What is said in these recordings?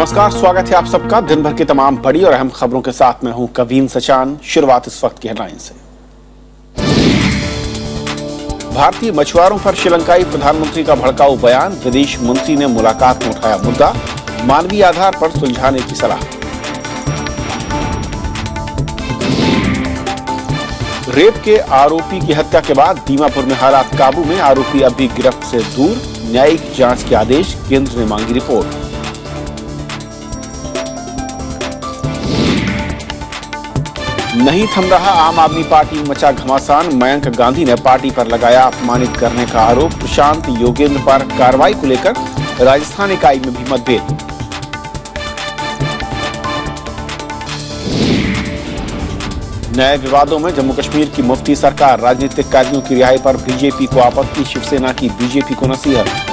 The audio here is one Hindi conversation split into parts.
नमस्कार, स्वागत है आप सबका दिन भर की तमाम बड़ी और अहम खबरों के साथ मैं हूं कवीन सचान। शुरुआत इस वक्त की हेडलाइन से। भारतीय मछुआरों पर श्रीलंकाई प्रधानमंत्री का भड़काऊ बयान, विदेश मंत्री ने मुलाकात में उठाया मुद्दा, मानवीय आधार पर सुलझाने की सलाह। रेप के आरोपी की हत्या के बाद दीमापुर में हालात काबू में, आरोपी अब भी गिरफ्त से दूर, न्यायिक जांच के आदेश, केंद्र ने मांगी रिपोर्ट। नहीं थम रहा आम आदमी पार्टी में मचा घमासान, मयंक गांधी ने पार्टी पर लगाया अपमानित करने का आरोप, प्रशांत योगेंद्र पर कार्रवाई को लेकर राजस्थान इकाई में भी मतभेद। नए विवादों में जम्मू कश्मीर की मुफ्ती सरकार, राजनीतिक कैदियों की रिहाई पर बीजेपी को आपत्ति, शिवसेना की बीजेपी को नसीहत।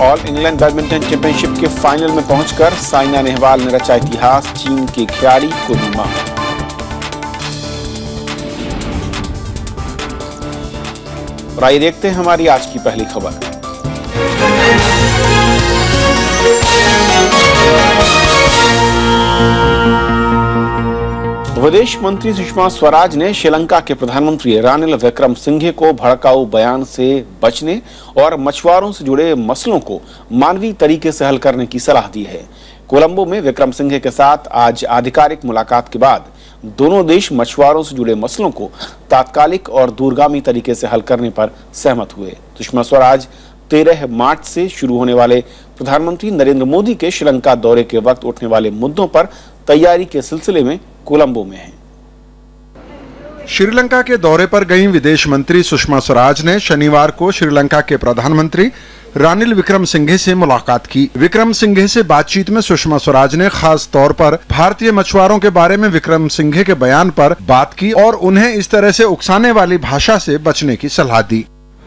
ऑल इंग्लैंड बैडमिंटन चैंपियनशिप के फाइनल में पहुंचकर साइना नेहवाल ने रचा इतिहास, चीन के खिलाड़ी को दी मात। और आइए देखते हैं हमारी आज की पहली खबर। विदेश मंत्री सुषमा स्वराज ने श्रीलंका के प्रधानमंत्री रानिल विक्रमसिंघे को भड़काऊ बयान से बचने और मछुआरों से जुड़े मसलों को मानवीय तरीके से हल करने की सलाह दी है। कोलंबो में विक्रमसिंघे के साथ आज आधिकारिक मुलाकात के बाद दोनों देश मछुआरों से जुड़े मसलों को तात्कालिक और दूरगामी तरीके से हल करने पर सहमत हुए। सुषमा स्वराज 13 मार्च से शुरू होने वाले प्रधानमंत्री नरेंद्र मोदी के श्रीलंका दौरे के वक्त उठने वाले मुद्दों पर तैयारी के सिलसिले में कोलंबो में हैं। श्रीलंका के दौरे पर गई विदेश मंत्री सुषमा स्वराज ने शनिवार को श्रीलंका के प्रधानमंत्री रानिल विक्रमसिंघे से मुलाकात की। विक्रमसिंघे से बातचीत में सुषमा स्वराज ने खास तौर पर भारतीय मछुआरों के बारे में विक्रमसिंघे के बयान पर बात की और उन्हें इस तरह से उकसाने वाली भाषा से बचने की सलाह दी।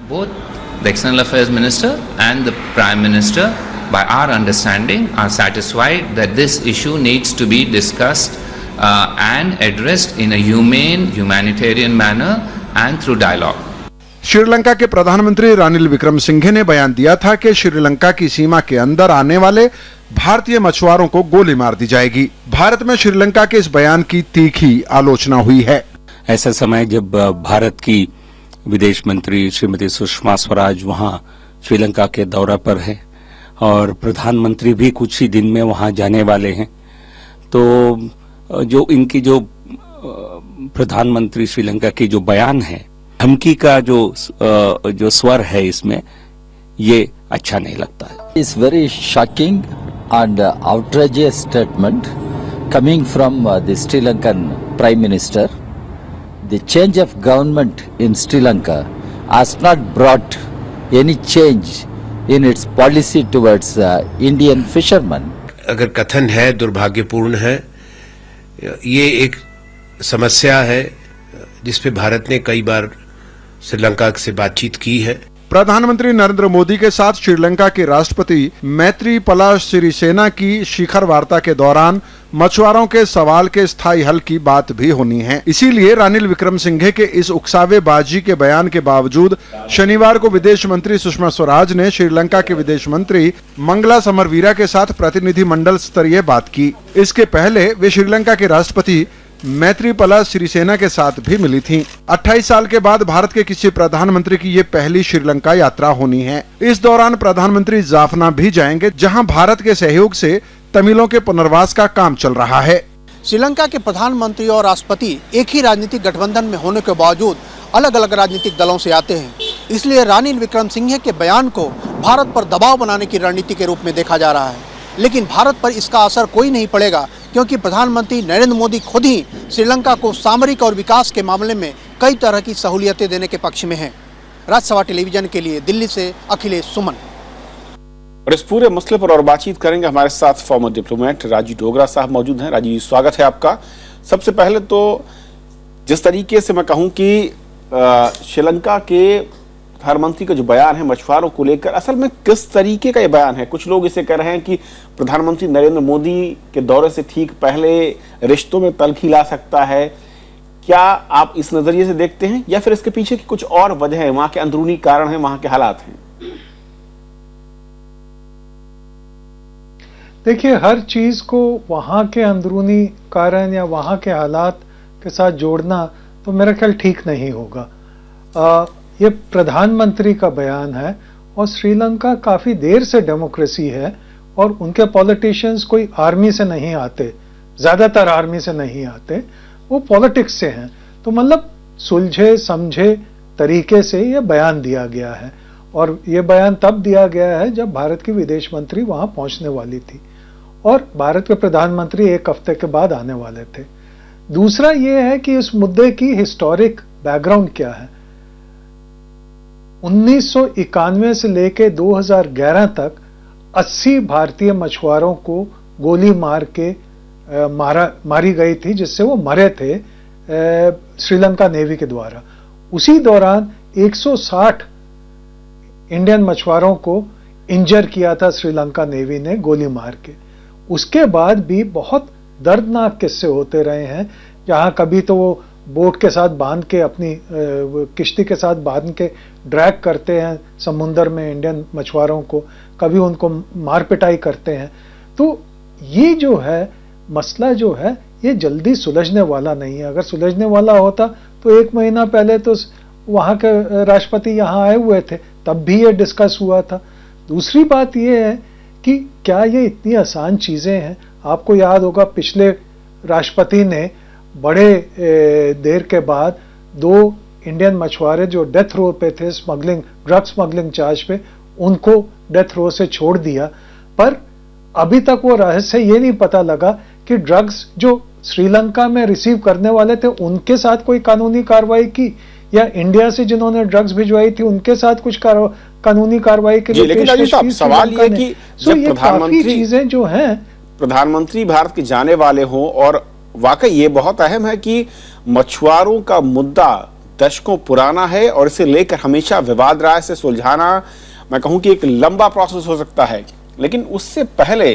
The External Affairs Minister and the Prime Minister, by our understanding, are satisfied that this issue needs to be discussed and addressed in a humane, humanitarian manner and through dialogue. Sri Lanka के प्रधानमंत्री रानिल विक्रमसिंघे ने बयान दिया था कि श्रीलंका की सीमा के अंदर आने वाले भारतीय मछुआरों को गोली मार दी जाएगी। भारत में श्रीलंका के इस बयान की तीखी आलोचना हुई है। ऐसा समय जब भारत की विदेश मंत्री श्रीमती सुषमा स्वराज वहां श्रीलंका के दौरा पर है और प्रधानमंत्री भी कुछ ही दिन में वहां जाने वाले हैं, तो जो इनकी जो प्रधानमंत्री श्रीलंका की जो बयान है, धमकी का जो स्वर है इसमें, ये अच्छा नहीं लगता है। It's very shocking and outrageous statement coming from the Sri Lankan prime minister. The change of government in Sri Lanka has not brought any change in its policy towards Indian fishermen. अगर कथन है दुर्भाग्यपूर्ण है, ये एक समस्या है जिस पे भारत ने कई बार श्रीलंका से बातचीत की है। प्रधानमंत्री नरेंद्र मोदी के साथ श्रीलंका के राष्ट्रपति मैत्रीपाला सिरिसेना की शिखर वार्ता के दौरान मछुआरों के सवाल के स्थायी हल की बात भी होनी है। इसीलिए रानिल विक्रमसिंघे के इस उकसावेबाजी के बयान के बावजूद शनिवार को विदेश मंत्री सुषमा स्वराज ने श्रीलंका के विदेश मंत्री मंगला समरवीरा के साथ प्रतिनिधि मंडल स्तरीय बात की। इसके पहले वे श्रीलंका के राष्ट्रपति मैत्रीपाला सिरिसेना के साथ भी मिली थीं। 28 साल के बाद भारत के किसी प्रधानमंत्री की ये पहली श्रीलंका यात्रा होनी है। इस दौरान प्रधानमंत्री जाफना भी जाएंगे, जहां भारत के सहयोग से तमिलों के पुनर्वास का काम चल रहा है। श्रीलंका के प्रधानमंत्री और राष्ट्रपति एक ही राजनीतिक गठबंधन में होने के बावजूद अलग अलग राजनीतिक दलों से आते हैं, इसलिए रानिल विक्रमसिंघे के बयान को भारत पर दबाव बनाने की रणनीति के रूप में देखा जा रहा है। लेकिन भारत पर इसका असर कोई नहीं पड़ेगा, क्योंकि प्रधानमंत्री नरेंद्र मोदी खुद ही श्रीलंका को सामरिक और विकास के मामले में कई तरह की सहूलियतें देने के पक्ष में हैं। राज्यसभा टेलीविजन के लिए दिल्ली से अखिलेश सुमन। और इस पूरे मसले पर और बातचीत करेंगे, हमारे साथ फॉर्मर डिप्लोमेट राजीव डोगरा साहब मौजूद हैं। राजीव जी, स्वागत है आपका। सबसे पहले तो जिस तरीके से मैं कहूं कि श्रीलंका के प्रधानमंत्री का जो बयान है मछुआरों को लेकर, असल में किस तरीके का ये बयान है? कुछ लोग इसे कह रहे हैं कि प्रधानमंत्री नरेंद्र मोदी के दौरे से ठीक पहले रिश्तों में तल्खी ला सकता है। क्या आप इस नजरिए से देखते हैं या फिर इसके पीछे की कुछ और वजह है, वहां के अंदरूनी कारण है, वहां के हालात हैं? देखिए, हर चीज को वहां के अंदरूनी कारण या वहां के हालात के साथ जोड़ना तो मेरा ख्याल ठीक नहीं होगा। ये प्रधानमंत्री का बयान है और श्रीलंका काफी देर से डेमोक्रेसी है और उनके पॉलिटिशियंस कोई आर्मी से नहीं आते, ज्यादातर आर्मी से नहीं आते, वो पॉलिटिक्स से हैं। तो मतलब सुलझे समझे तरीके से ये बयान दिया गया है और ये बयान तब दिया गया है जब भारत की विदेश मंत्री वहां पहुंचने वाली थी और भारत के प्रधानमंत्री एक हफ्ते के बाद आने वाले थे। दूसरा ये है कि इस मुद्दे की हिस्टोरिक बैकग्राउंड क्या है। 1991 से लेके 2011 तक 80 भारतीय मछुआरों को गोली मार के मारी गई थी, जिससे वो मरे थे श्रीलंका नेवी के द्वारा। उसी दौरान 160 इंडियन मछुआरों को इंजर किया था श्रीलंका नेवी ने गोली मार के। उसके बाद भी बहुत दर्दनाक किस्से होते रहे हैं, जहां कभी तो वो बोट के साथ बांध के अपनी किश्ती के साथ बांध के ड्रैग करते हैं समुंदर में इंडियन मछुआरों को, कभी उनको मार पिटाई करते हैं। तो ये जो है मसला जो है ये जल्दी सुलझने वाला नहीं है। अगर सुलझने वाला होता तो 1 महीना पहले तो वहां के राष्ट्रपति यहाँ आए हुए थे, तब भी ये डिस्कस हुआ था। दूसरी बात ये है कि क्या ये इतनी आसान चीजें हैं। आपको याद होगा पिछले राष्ट्रपति ने बड़े देर के बाद 2 इंडियन मछुआरे जो डेथ रो पे थे ड्रग स्मगलिंग चार्ज पे, उनको डेथ रो से छोड़ दिया। पर अभी तक वो रहस्य ये नहीं पता लगा कि ड्रग्स जो श्रीलंका में रिसीव करने वाले थे उनके साथ कोई कानूनी कार्रवाई की या इंडिया से जिन्होंने ड्रग्स भिजवाई थी उनके साथ कुछ कानूनी कार्रवाई की। लेकिन राजेश साहब, सवाल ये कि जब प्रधानमंत्री चीजें जो हैं, प्रधानमंत्री भारत के जाने वाले हों, और वाकई ये बहुत अहम है कि मछुआरों का मुद्दा दशकों पुराना है और इसे लेकर हमेशा विवाद राय से सुलझाना, मैं कहूं कि एक लंबा प्रोसेस हो सकता है। लेकिन उससे पहले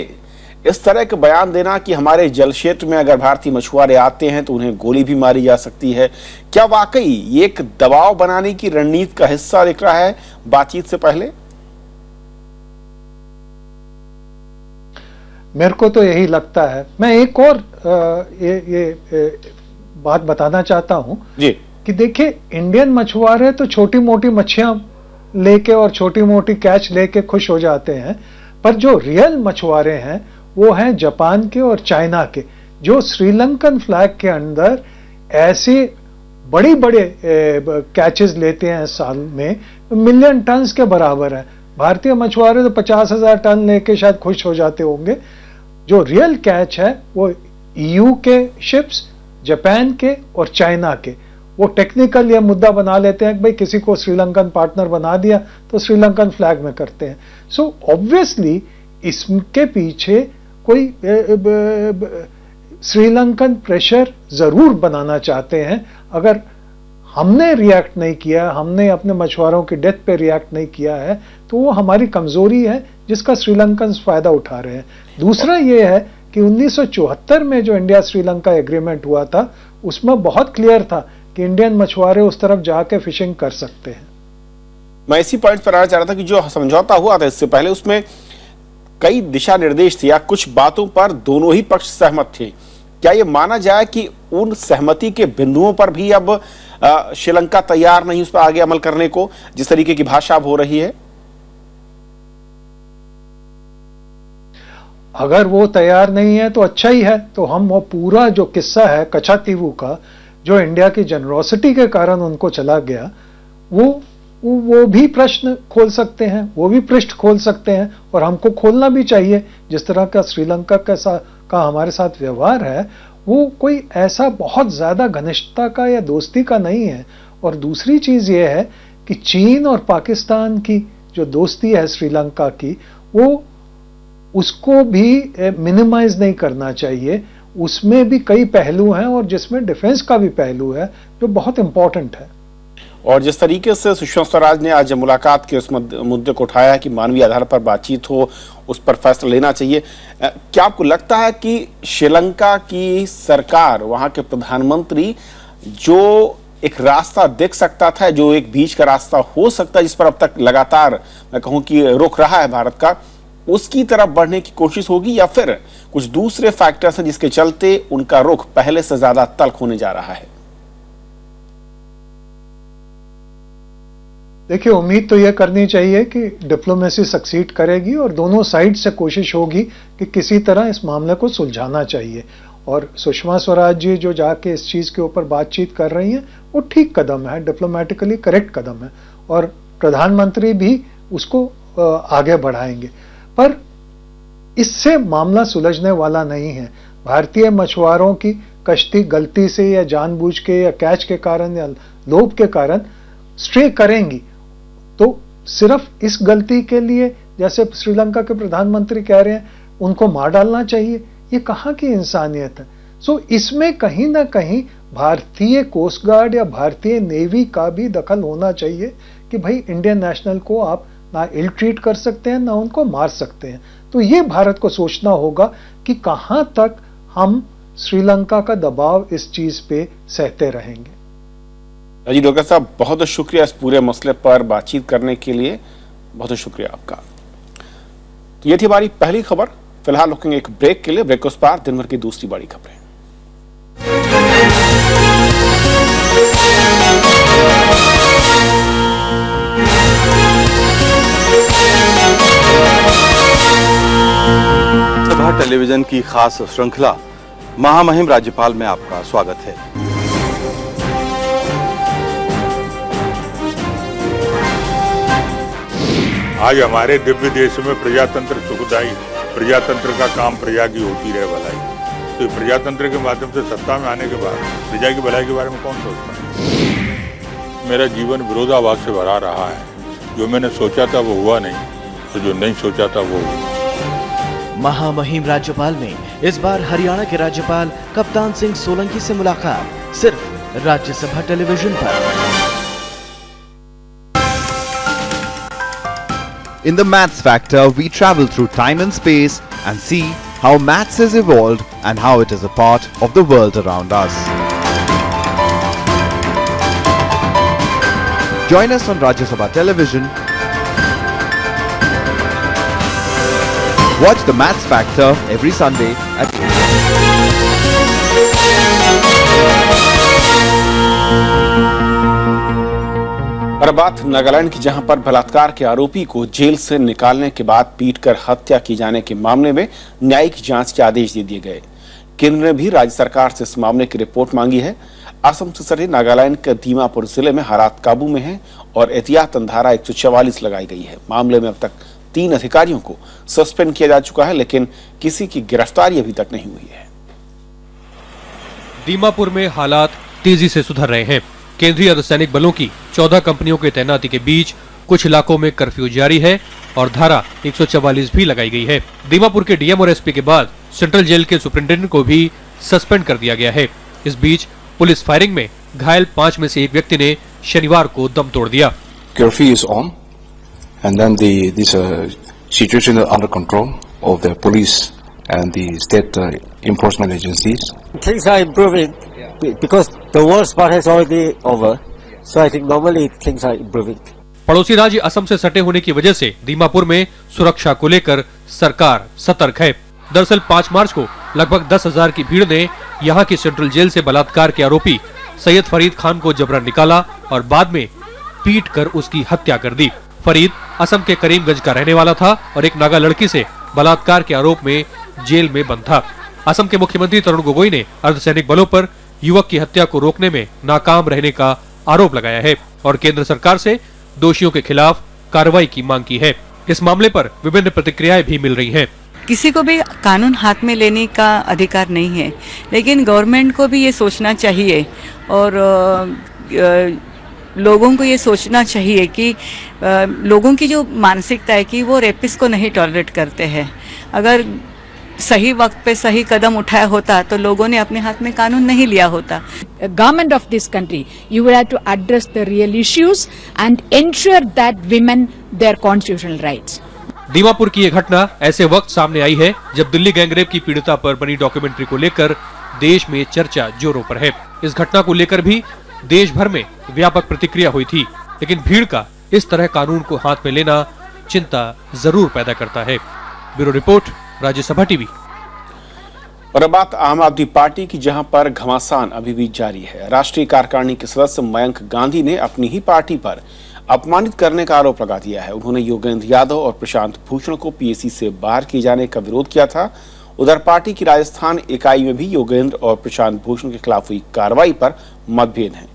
इस तरह के बयान देना कि हमारे जल क्षेत्र में अगर भारतीय मछुआरे आते हैं तो उन्हें गोली भी मारी जा सकती है, क्या वाकई ये एक दबाव बनाने की रणनीति का हिस्सा दिख रहा है बातचीत से पहले? मेरे को तो यही लगता है। मैं एक और बात बताना चाहता हूं जी कि देखिए, इंडियन मछुआरे तो छोटी मोटी मच्छियां लेके और छोटी मोटी कैच लेके खुश हो जाते हैं, पर जो रियल मछुआरे हैं वो हैं जापान के और चाइना के, जो श्रीलंकन फ्लैग के अंदर ऐसे बड़ी बड़े कैचेस लेते हैं साल में, मिलियन टन्स के बराबर है। भारतीय मछुआरे तो 50,000 टन लेके शायद खुश हो जाते होंगे। जो रियल कैच है वो ईयू के शिप्स, जापान के और चाइना के, वो टेक्निकल ये मुद्दा बना लेते हैं कि भाई किसी को श्रीलंकन पार्टनर बना दिया तो श्रीलंकन फ्लैग में करते हैं। सो ऑब्वियसली इसके पीछे कोई श्रीलंकन प्रेशर जरूर बनाना चाहते हैं। अगर हमने रिएक्ट नहीं किया, हमने अपने मछुआरों की डेथ पे रिएक्ट नहीं किया है, तो वो हमारी कमजोरी है जिसका श्रीलंकन फायदा उठा रहे हैं। दूसरा ये है कि 1974 में जो इंडिया श्रीलंका एग्रीमेंट हुआ था उसमें बहुत क्लियर था कि इंडियन मछुआरे उस तरफ जाके फिशिंग कर सकते हैं। मैं इसी पॉइंट पर आना चाह रहा था कि जो समझौता हुआ था इससे पहले उसमें कई दिशा निर्देश थे या कुछ बातों पर दोनों ही पक्ष सहमत थे। क्या ये माना जाए कि उन सहमति के बिंदुओं पर भी अब श्रीलंका तैयार नहीं उस पर आगे अमल करने को, जिस तरीके की भाषा अब हो रही है? अगर वो तैयार नहीं है तो अच्छा ही है। तो हम वो पूरा जो किस्सा है कच्छातीवू का, जो इंडिया की जनरोसिटी के कारण उनको चला गया, वो भी प्रश्न खोल सकते हैं, वो भी पृष्ठ खोल सकते हैं और हमको खोलना भी चाहिए। जिस तरह का श्रीलंका का हमारे साथ व्यवहार है वो कोई ऐसा बहुत ज्यादा घनिष्ठता का या दोस्ती का नहीं है। और दूसरी चीज ये है कि चीन और पाकिस्तान की जो दोस्ती है श्रीलंका की, वो उसको भी मिनिमाइज नहीं करना चाहिए। उसमें भी कई पहलू हैं और जिसमें डिफेंस का भी पहलू है जो बहुत इंपॉर्टेंट है। और जिस तरीके से सुषमा स्वराज ने आज मुलाकात के उस मुद्दे को उठाया कि मानवीय आधार पर बातचीत हो, उस पर फैसला लेना चाहिए, क्या आपको लगता है कि श्रीलंका की सरकार, वहां के प्रधानमंत्री जो एक रास्ता दिख सकता था, जो एक बीच का रास्ता हो सकता है, जिस पर अब तक लगातार मैं कहूं कि रुख रहा है भारत का, उसकी तरफ बढ़ने की कोशिश होगी, या फिर कुछ दूसरे फैक्टर्स हैं जिसके चलते उनका रुख पहले से ज्यादा तल्ख होने जा रहा है? देखिए, उम्मीद तो यह करनी चाहिए कि डिप्लोमेसी सक्सीड करेगी और दोनों साइड से कोशिश होगी कि किसी तरह इस मामले को सुलझाना चाहिए। और सुषमा स्वराज जी जो जाके इस चीज के ऊपर बातचीत कर रही हैं, वो ठीक कदम है, डिप्लोमेटिकली करेक्ट कदम है, और प्रधानमंत्री भी उसको आगे बढ़ाएंगे। पर इससे मामला सुलझने वाला नहीं है। भारतीय मछुआरों की कश्ती गलती से या जानबूझ के या कैच के कारण या लोभ के कारण स्ट्रे करेंगी, तो सिर्फ इस गलती के लिए, जैसे श्रीलंका के प्रधानमंत्री कह रहे हैं, उनको मार डालना चाहिए, ये कहां की इंसानियत है? सो इसमें कहीं ना कहीं भारतीय कोस्ट गार्ड या भारतीय नेवी का भी दखल होना चाहिए कि भाई इंडियन नेशनल को आप ना इल ट्रीट कर सकते हैं, ना उनको मार सकते हैं। तो ये भारत को सोचना होगा कि कहां तक हम श्रीलंका का दबाव इस चीज पे सहते रहेंगे। अजीत डोगर साहब, बहुत बहुत शुक्रिया इस पूरे मसले पर बातचीत करने के लिए, बहुत शुक्रिया आपका। तो ये थी हमारी पहली खबर। फिलहाल रुकेंगे एक ब्रेक के लिए। ब्रेक के उस पार दिन भर की दूसरी बड़ी खबरें। सभा टेलीविजन की खास श्रृंखला महामहिम राज्यपाल में आपका स्वागत है। आज हमारे दिव्य देश में प्रजातंत्र सुखदायी, प्रजातंत्र का काम प्रजा की होती रहे भलाई। तो प्रजातंत्र के माध्यम से सत्ता में आने के बाद प्रजा की भलाई के बारे में कौन सोचता है? मेरा जीवन विरोधाभास से भरा रहा है। जो मैंने सोचा था वो हुआ नहीं, और जो नहीं सोचा था वो हुआ। महामहिम राज्यपाल में इस बार हरियाणा के राज्यपाल कप्तान सिंह सोलंकी से मुलाकात, सिर्फ राज्यसभा टेलीविजन पर। In the Maths Factor, we travel through time and space and see how maths has evolved and how it is a part of the world around us. Join us on Rajya Sabha Television. Watch the Maths Factor every Sunday at 8. और बात नागालैंड की, जहां पर बलात्कार के आरोपी को जेल से निकालने के बाद पीटकर हत्या की जाने के मामले में न्यायिक जांच के आदेश दे दिए गए। केंद्र ने भी राज्य सरकार से इस मामले की रिपोर्ट मांगी है। असम से सटे नागालैंड के दीमापुर जिले में हालात काबू में हैं और एहतियातन धारा 144 लगाई गई है। मामले में अब तक 3 अधिकारियों को सस्पेंड किया जा चुका है, लेकिन किसी की गिरफ्तारी अभी तक नहीं हुई है। दीमापुर में हालात तेजी से सुधर रहे हैं। केंद्रीय अर्धसैनिक बलों की 14 कंपनियों की तैनाती के बीच कुछ इलाकों में कर्फ्यू जारी है और धारा 144 भी लगाई गई है। दीमापुर के डीएम और एसपी के बाद सेंट्रल जेल के सुपरिंटेंडेंट को भी सस्पेंड कर दिया गया है। इस बीच पुलिस फायरिंग में घायल 5 में से एक व्यक्ति ने शनिवार को दम तोड़ दिया। Curfew is on, and then this situation is under control of the police and the state enforcement agencies. Things are improving because the worst part has already over, so I think normally things are improving. पड़ोसी राज्य असम से सटे होने की वजह से दीमापुर में सुरक्षा को लेकर सरकार सतर्क है। दरअसल 5 मार्च को लगभग 10,000 की भीड़ ने यहां की सेंट्रल जेल से बलात्कार के आरोपी सैयद फरीद खान को जबरन निकाला और बाद में पीट कर उसकी हत्या कर दी। फरीद असम के करीमगंज का रहने वाला था और एक नागा लड़की से बलात्कार के आरोप में जेल में बंद था। असम के मुख्यमंत्री तरुण गोगोई ने अर्धसैनिक बलों पर युवक की हत्या को रोकने में नाकाम रहने का आरोप लगाया है और केंद्र सरकार से दोषियों के खिलाफ कार्रवाई की मांग की है। इस मामले पर विभिन्न प्रतिक्रियाएं भी मिल रही हैं। किसी को भी कानून हाथ में लेने का अधिकार नहीं है, लेकिन गवर्नमेंट को भी ये सोचना चाहिए और लोगों को ये सोचना चाहिए कि लोगों की जो मानसिकता है कि वो रेपिस्ट को नहीं टॉलरेट करते हैं। अगर सही वक्त पे सही कदम उठाया होता तो लोगों ने अपने हाथ में कानून नहीं लिया होता। Government of this country, you will have to address the real issues and ensure that women their constitutional rights. Dimapur की ये घटना ऐसे वक्त सामने आई है जब दिल्ली गैंगरेप की पीड़िता पर बनी डॉक्यूमेंट्री को लेकर देश में चर्चा जोरों पर है। इस घटना को लेकर भी देश भर में व्यापक प्रतिक्रिया हुई थी, लेकिन भीड़ का इस तरह कानून को हाथ में लेना चिंता जरूर पैदा करता है। Bureau report, Rajya Sabha TV. और अब बात आम आदमी पार्टी की, जहां पर घमासान अभी भी जारी है। राष्ट्रीय कार्यकारिणी के सदस्य मयंक गांधी ने अपनी ही पार्टी पर अपमानित करने का आरोप लगा दिया है। उन्होंने योगेंद्र यादव और प्रशांत भूषण को पीएसी से बाहर किए जाने का विरोध किया था। उधर पार्टी की राजस्थान इकाई में भी योगेंद्र और प्रशांत भूषण के खिलाफ हुई कार्रवाई पर मतभेद है।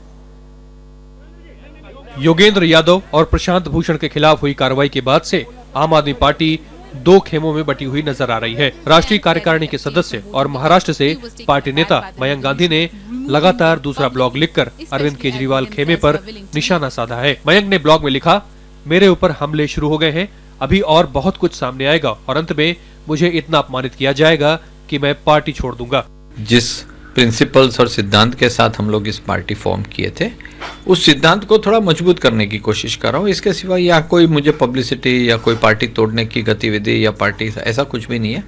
योगेंद्र यादव और प्रशांत भूषण के खिलाफ हुई कार्रवाई के बाद से आम आदमी पार्टी दो खेमों में बटी हुई नजर आ रही है। राष्ट्रीय कार्यकारिणी के सदस्य और महाराष्ट्र से पार्टी नेता मयंक गांधी ने लगातार दूसरा ब्लॉग लिखकर अरविंद केजरीवाल खेमे पर निशाना साधा है। मयंक ने ब्लॉग में लिखा, मेरे ऊपर हमले शुरू हो गए हैं, अभी और बहुत कुछ सामने आएगा और अंत में मुझे इतना अपमानित किया जाएगा कि मैं पार्टी छोड़ दूंगा। जिस प्रिंसिपल्स और सिद्धांत के साथ हम लोग इस पार्टी फॉर्म किए थे, उस सिद्धांत को थोड़ा मजबूत करने की कोशिश कर रहा हूँ। इसके सिवा या कोई मुझे पब्लिसिटी या कोई पार्टी तोड़ने की गतिविधि या पार्टी, ऐसा कुछ भी नहीं है।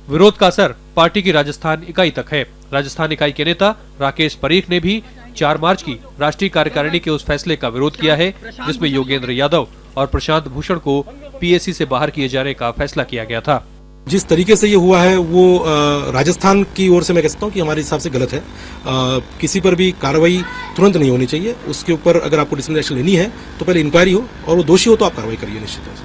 विरोध का असर पार्टी की राजस्थान इकाई तक है। राजस्थान इकाई के नेता राकेश परीख ने भी 4 मार्च की राष्ट्रीय कार्यकारिणी के उस फैसले का विरोध किया है जिसमें योगेंद्र यादव और प्रशांत भूषण को पीएसी से बाहर किए जाने का फैसला किया गया था। जिस तरीके से ये हुआ है वो राजस्थान की ओर से मैं कहता हूँ कि हमारे हिसाब से गलत है। किसी पर भी कार्रवाई तुरंत नहीं होनी चाहिए। उसके ऊपर अगर आपको डिसिप्लिनरी एक्शन लेनी है तो पहले इंक्वायरी हो और वो दोषी हो तो आप कार्रवाई करिए निश्चित तौर से।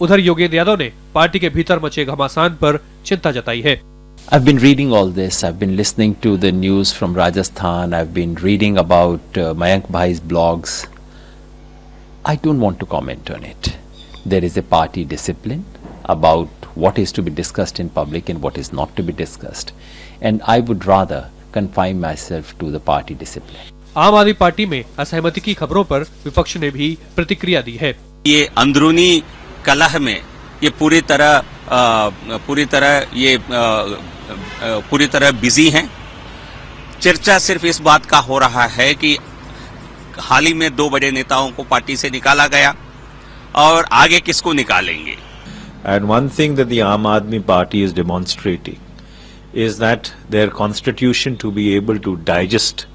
उधर योगेंद्र यादव ने पार्टी के भीतर मचे घमासान पर चिंता जताई है। I've been reading all this. I've been listening to the news from Rajasthan. I've been reading about Mayank Bhai's blogs. I don't want to comment on it. There is a party discipline about what is to be discussed in public and what is not to be discussed. And I would rather confine myself to the party discipline. आम आदमी पार्टी में असहमति की खबरों पर विपक्ष ने भी प्रतिक्रिया दी है। ये अंदरूनी कलह में ये पूरी तरह बिजी हैं। चर्चा सिर्फ इस बात का हो रहा है कि हाल ही में 2 बड़े नेताओं को पार्टी से निकाला गया और आगे किसको निकालेंगे। And one thing that the Aam Aadmi Party is demonstrating is that their constitution to be able to digest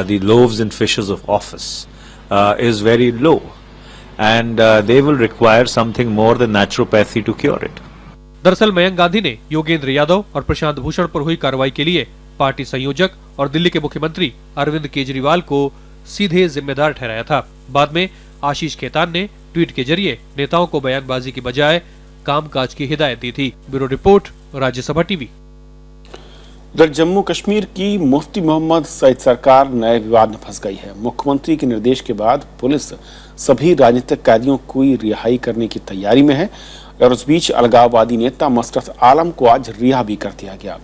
the loaves and fishes of office is very low, and they will require something more than naturopathy to cure it. दरअसल मयंक गांधी ने योगेंद्र यादव और प्रशांत भूषण पर हुई कार्रवाई के लिए पार्टी संयोजक और दिल्ली के मुख्यमंत्री अरविंद केजरीवाल को सीधे जिम्मेदार ठहराया था। बाद में आशीष खेतान ने ट्वीट के जरिए नेताओं को बयानबाजी की बजाय कामकाज की हिदायत दी थी। Bureau report, Rajya Sabha TV. उधर जम्मू कश्मीर की मुफ्ती मोहम्मद सईद सरकार नए विवाद में फंस गई है। मुख्यमंत्री के निर्देश के बाद पुलिस सभी राजनीतिक कैदियों की रिहाई करने की तैयारी में है और उस बीच अलगाववादी नेता मसरत आलम को आज रिहा भी कर दिया गया।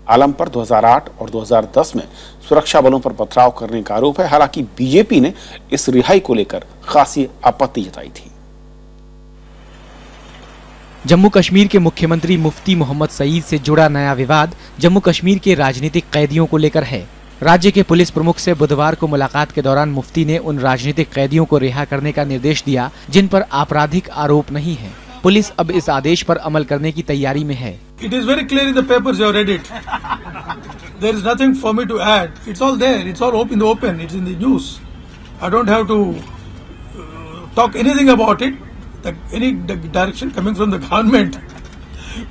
आलम पर 2008 और 2010 में सुरक्षा बलों पर पथराव करने का आरोप है। हालांकि बीजेपी ने इस रिहाई को लेकर खासी आपत्ति जताई थी। जम्मू कश्मीर के मुख्यमंत्री मुफ्ती मोहम्मद सईद से जुड़ा नया विवाद जम्मू कश्मीर के राजनीतिक कैदियों को लेकर है। राज्य के पुलिस प्रमुख से बुधवार को मुलाकात के दौरान मुफ्ती ने उन राजनीतिक कैदियों को रिहा करने का निर्देश दिया जिन पर आपराधिक आरोप नहीं है। पुलिस अब इस आदेश पर अमल करने की तैयारी में है। It is very clear in the papers, you have read it. There is nothing for me to add. It's all there. It's all in the open. It's in the news. I don't have to talk anything about it. Any direction coming from the government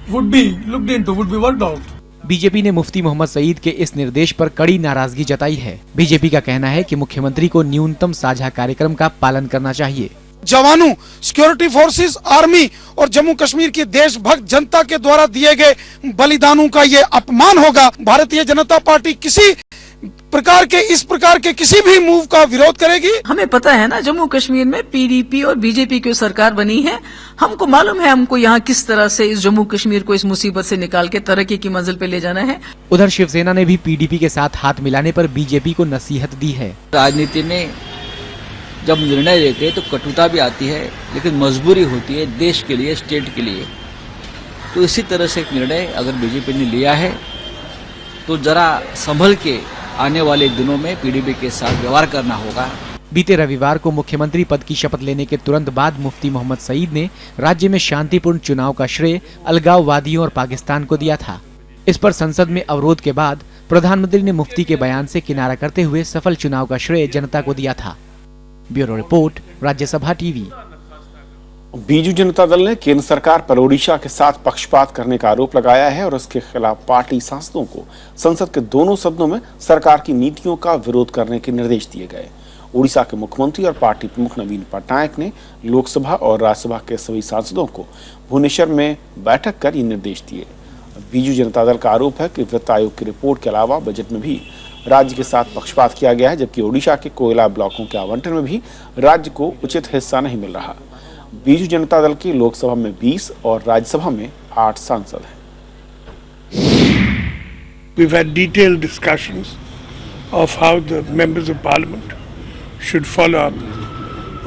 would be looked into, would be worked out. BJP ने मुफ्ती मोहम्मद सईद के इस निर्देश पर कड़ी नाराजगी जताई है। बीजेपी का कहना है कि मुख्यमंत्री को न्यूनतम साझा कार्यक्रम का पालन करना चाहिए। जवानों, सिक्योरिटी फोर्सेस, आर्मी और जम्मू कश्मीर की देशभक्त जनता के द्वारा दिए गए बलिदानों का ये अपमान होगा। भारतीय जनता पार्टी इस प्रकार के किसी भी मूव का विरोध करेगी। हमें पता है ना, जम्मू कश्मीर में पीडीपी और बीजेपी की सरकार बनी है। हमको मालूम है हमको यहाँ किस तरह से इस जम्मू कश्मीर को इस मुसीबत से निकाल के तरक्की की मंजिल पे ले जाना है। उधर शिवसेना ने भी पीडीपी के साथ हाथ मिलाने पर बीजेपी को नसीहत दी है। राजनीति में जब निर्णय लेते हैं तो कटुता भी आती है, लेकिन मजबूरी होती है देश के लिए, स्टेट के लिए। तो इसी तरह से एक निर्णय अगर बीजेपी ने लिया है तो जरा संभल के आने वाले दिनों में पीडीपी के साथ व्यवहार करना होगा। बीते रविवार को मुख्यमंत्री पद की शपथ लेने के तुरंत बाद मुफ्ती मोहम्मद सईद ने राज्य में शांतिपूर्ण चुनाव का श्रेय अलगाववादियों और पाकिस्तान को दिया था। इस पर संसद में अवरोध के बाद प्रधानमंत्री ने मुफ्ती के बयान से किनारा करते हुए सफल चुनाव का श्रेय जनता को दिया था। Bureau report, Rajya Sabha TV. Biju Janata Dal ने केंद्र सरकार पर ओडिशा के साथ पक्षपात करने का आरोप लगाया है और इसके खिलाफ पार्टी सांसदों को संसद के दोनों सदनों में सरकार की नीतियों का विरोध करने के निर्देश दिए गए। ओडिशा के मुख्यमंत्री और पार्टी प्रमुख नवीन पटनायक ने लोकसभा और राज्यसभा के सभी सांसदों को भुवनेश्वर में बैठक कर ये निर्देश दिए। बीजू जनता दल का आरोप है कि वित्त आयोग की रिपोर्ट के अलावा बजट में भी राज्य के साथ पक्षपात किया गया है, जबकि ओडिशा के कोयला ब्लॉकों के आवंटन में भी राज्य को उचित हिस्सा नहीं मिल रहा। बीजू जनता दल की लोकसभा में 20 और राज्यसभा में 8 सांसद हैं। We've had detailed discussions of how the members of parliament should follow up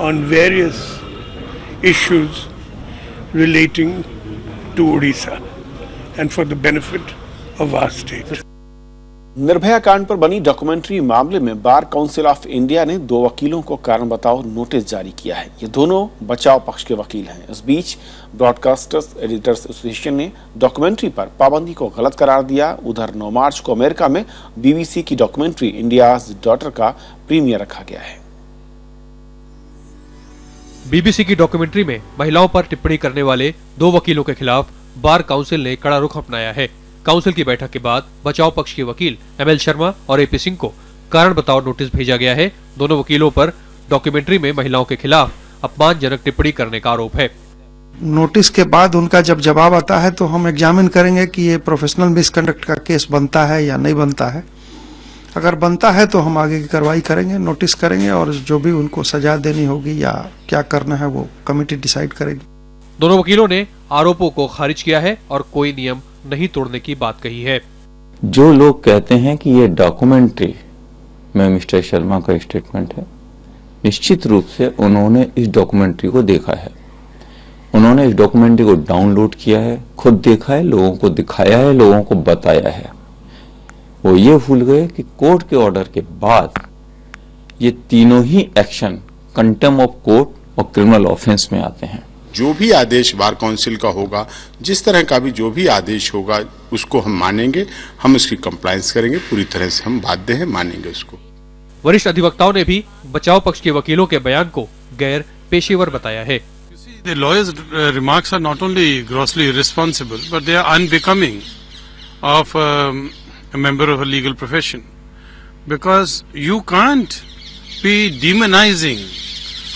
on various issues relating to Odisha and for the benefit of our state. Nirbhaya कांड पर बनी डॉक्यूमेंट्री मामले में बार काउंसिल ऑफ इंडिया ने 2 वकीलों को कारण बताओ नोटिस जारी किया है। ये दोनों बचाव पक्ष के वकील हैं। इस बीच ब्रॉडकास्टर्स एडिटर्स एसोसिएशन ने डॉक्यूमेंट्री पर पाबंदी को गलत करार दिया। उधर 9 मार्च को अमेरिका में बीबीसी की डॉक्यूमेंट्री इंडियाज डॉटर का प्रीमियर रखा गया है। बीबीसी की डॉक्यूमेंट्री में महिलाओं पर टिप्पणी करने वाले 2 वकीलों के खिलाफ बार काउंसिल ने कड़ा रुख अपनाया है। काउंसिल की बैठक के बाद बचाव पक्ष के वकील एमएल शर्मा और एपी सिंह को कारण बताओ नोटिस भेजा गया है। दोनों वकीलों पर डॉक्यूमेंट्री में महिलाओं के खिलाफ अपमानजनक टिप्पणी करने का आरोप है। नोटिस के बाद उनका जब जवाब आता है तो हम एग्जामिन करेंगे कि ये प्रोफेशनल मिसकंडक्ट का केस बनता है या नहीं बनता है। अगर बनता है तो हम आगे की कार्रवाई करेंगे, नोटिस करेंगे और जो भी उनको सजा देनी होगी या क्या करना है वो कमेटी डिसाइड करेगी। दोनों वकीलों ने आरोपों को खारिज किया है और कोई नियम नहीं तोड़ने की बात कही है। जो लोग कहते हैं कि ये डॉक्यूमेंट्री में मिस्टर शर्मा का स्टेटमेंट है, निश्चित रूप से उन्होंने इस डॉक्यूमेंट्री को देखा है, उन्होंने इस डॉक्यूमेंट्री को डाउनलोड किया है, खुद देखा है, लोगों को दिखाया है, लोगों को बताया है। वो ये भूल गए कि कोर्ट के ऑर्डर के बाद ये तीनों ही एक्शन कंटेम्प्ट ऑफ कोर्ट और क्रिमिनल ऑफेंस में आते हैं। जो भी आदेश बार काउंसिल का होगा, जिस तरह का भी जो भी आदेश होगा उसको हम मानेंगे, हम उसकी कंप्लायंस करेंगे, पूरी तरह से हम बाध्य हैं, मानेंगे उसको। वरिष्ठ अधिवक्ताओं ने भी बचाव पक्ष के वकीलों के बयान को गैर पेशेवर बताया है। The lawyer's remarks are not only grossly irresponsible, but they are unbecoming of a member of a legal profession, because you can't be demonizing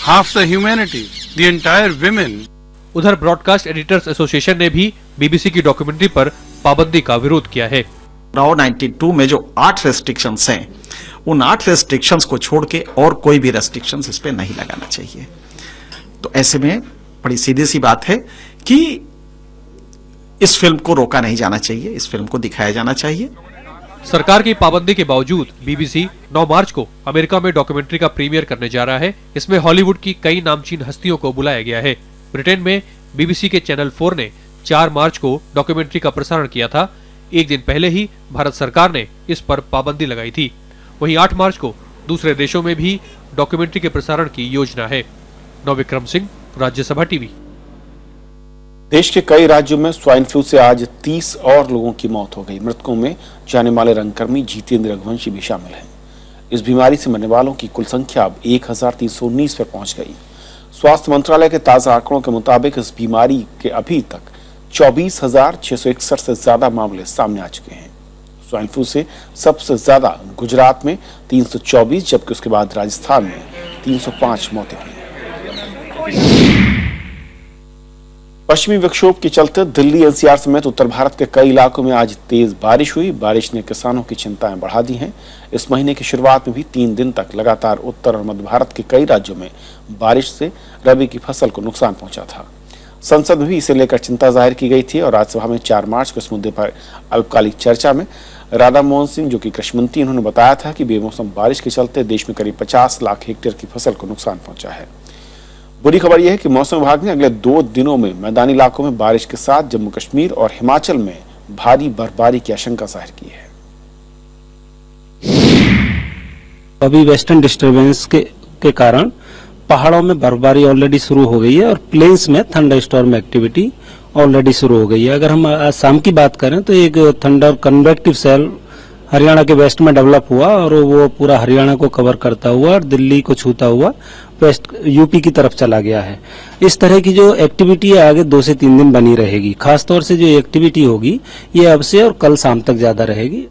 half the humanity, the entire women. उधर ब्रॉडकास्ट एडिटर्स एसोसिएशन ने भी बीबीसी की डॉक्यूमेंट्री पर पाबंदी का विरोध किया है। राव 92 में जो 8 रेस्ट्रिक्शंस हैं, उन 8 रेस्ट्रिक्शंस को छोड़ के और कोई भी रेस्ट्रिक्शंस इस पे नहीं लगाना चाहिए। तो ऐसे में बड़ी सीधी सी बात है कि इस फिल्म को रोका नहीं जाना चाहिए, इस फिल्म को दिखाया जाना चाहिए। सरकार की पाबंदी के बावजूद बीबीसी 9 मार्च को अमेरिका में डॉक्यूमेंट्री का प्रीमियर करने जा रहा है। इसमें हॉलीवुड की कई नामचीन हस्तियों को बुलाया गया है। ब्रिटेन में बीबीसी के चैनल 4 ने 4 मार्च को डॉक्यूमेंट्री का प्रसारण किया था। एक दिन पहले ही भारत सरकार ने इस पर पाबंदी लगाई थी। वहीं 8 मार्च को दूसरे देशों में भी डॉक्यूमेंट्री के प्रसारण की योजना है। नवविक्रम सिंह, राज्यसभा टीवी। देश के कई राज्यों में स्वाइन फ्लू से आज 30 और लोगों की मौत हो गई। मृतकों में जाने माले रंगकर्मी जितेंद्र रघुवंशी भी शामिल हैं। इस बीमारी से मरने वालों की कुल संख्या अब 1319 पर पहुंच गई। स्वास्थ्य मंत्रालय के ताजा आंकड़ों के मुताबिक इस बीमारी के अभी तक 24,661 से ज्यादा मामले सामने आ चुके हैं। स्वाइन फ्लू से सबसे ज्यादा गुजरात में 324, जबकि उसके बाद राजस्थान में 305 मौतें हुई। पश्चिमी विक्षोभ के चलते दिल्ली, एनसीआर समेत उत्तर भारत के कई इलाकों में आज तेज बारिश हुई। बारिश ने किसानों की चिंताएं बढ़ा दी हैं। इस महीने की शुरुआत में भी 3 दिन तक लगातार उत्तर और मध्य भारत के कई राज्यों में बारिश से रबी की फसल को नुकसान पहुंचा था। संसद में भी इसे लेकर चिंता जाहिर की गई थी और राज्यसभा में 4 मार्च को इस मुद्दे पर अल्पकालिक चर्चा में राधा मोहन सिंह, जो कि कृषि मंत्री, उन्होंने बताया था कि बेमौसम बारिश के चलते देश में करीब 50 लाख हेक्टेयर की फसल को नुकसान पहुंचा है। बुरी खबर यह है कि मौसम विभाग ने अगले 2 दिनों में मैदानी इलाकों में बारिश के साथ जम्मू कश्मीर और हिमाचल में भारी बर्फबारी की आशंका जाहिर की है। अभी वेस्टर्न डिस्टर्बेंस के कारण पहाड़ों में बर्फबारी ऑलरेडी शुरू हो गई है और प्लेन्स में थंडर स्टॉर्म एक्टिविटी ऑलरेडी शुरू हो गई है। अगर हम शाम की बात करें तो एक थंडर कन्वेक्टिव सेल हरियाणा के वेस्ट में डेवलप हुआ और वो पूरा हरियाणा को कवर करता हुआ और दिल्ली को छूता हुआ वेस्ट यूपी की तरफ चला गया है। इस तरह की जो एक्टिविटी है आगे 2 से 3 दिन बनी रहेगी। खासतौर से जो एक्टिविटी होगी ये अब से और कल शाम तक ज्यादा रहेगी।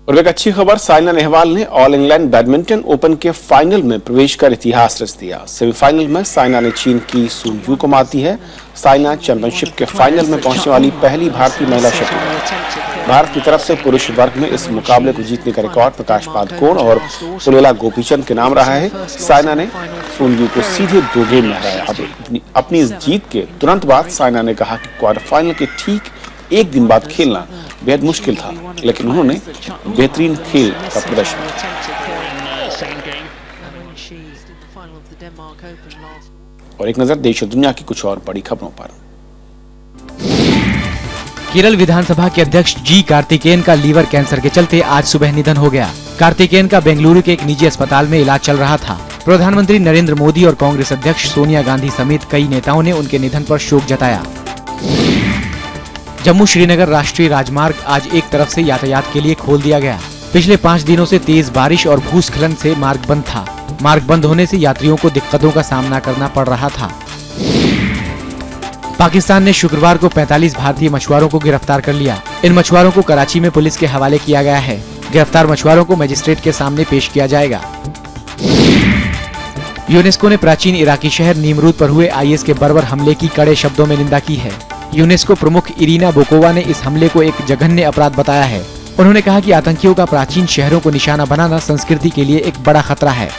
और एक अच्छी खबर, साइना नेहवाल ने ऑल इंग्लैंड बैडमिंटन ओपन के फाइनल में प्रवेश कर इतिहास रच दिया। सेमीफाइनल में साइना ने चीन की सुन यू को मात दी है। साइना चैंपियनशिप के फाइनल में पहुंचने वाली पहली भारतीय महिला शटलर। भारत की तरफ से पुरुष वर्ग में इस मुकाबले को जीतने का रिकॉर्ड प्रकाश पादुकोण और पुलेला गोपीचंद के नाम रहा है। साइना ने सुन यू को सीधे 2 गेम में हराया। अपनी इस जीत के तुरंत बाद साइना ने कहा कि क्वार्टर फाइनल के ठीक 1 दिन बाद खेलना बेहद मुश्किल था, लेकिन उन्होंने बेहतरीन खेल का प्रदर्शन किया। और एक नजर देश और दुनिया की कुछ और बड़ी खबरों पर। केरल विधानसभा के अध्यक्ष जी कार्तिकेयन का लीवर कैंसर के चलते आज सुबह निधन हो गया। कार्तिकेयन का बेंगलुरु के एक निजी अस्पताल में इलाज चल रहा था। प्रधानमंत्री नरेंद्र मोदी और कांग्रेस अध्यक्ष सोनिया गांधी समेत कई नेताओं ने उनके निधन पर शोक जताया। जम्मू श्रीनगर राष्ट्रीय राजमार्ग आज एक तरफ से यातायात के लिए खोल दिया गया। पिछले 5 दिनों से तेज बारिश और भूस्खलन से मार्ग बंद था। मार्ग बंद होने से यात्रियों को दिक्कतों का सामना करना पड़ रहा था। पाकिस्तान ने शुक्रवार को 45 भारतीय मछुआरों को गिरफ्तार कर लिया। इन मछुआरों को कराची में पुलिस के हवाले किया गया है। गिरफ्तार मछुआरों को मजिस्ट्रेट के सामने पेश किया जाएगा। यूनेस्को ने प्राचीन इराकी शहर नीमरूद पर हुए आईएस के बर्बर हमले की कड़े शब्दों में निंदा की है। यूनेस्को प्रमुख इरीना बोकोवा ने इस हमले को एक जघन्य अपराध बताया है। उन्होंने कहा कि आतंकियों का प्राचीन शहरों को निशाना बनाना संस्कृति के लिए एक बड़ा खतरा है।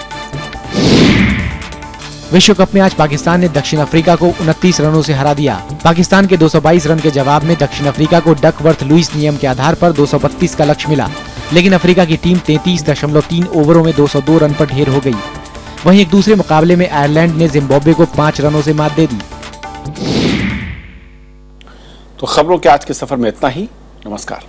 विश्व कप में आज पाकिस्तान ने दक्षिण अफ्रीका को 29 रनों से हरा दिया। पाकिस्तान के 222 रन के जवाब में दक्षिण अफ्रीका को डकवर्थ लुईस नियम के आधार पर 232 का लक्ष्य मिला, लेकिन अफ्रीका की टीम 33.3 ओवरों में 202 रन पर ढेर हो गई। वहीं एक दूसरे मुकाबले में आयरलैंड ने जिम्बाब्वे को 5 रनों से मात दे दी। तो खबरों के आज के सफर में इतना ही। नमस्कार।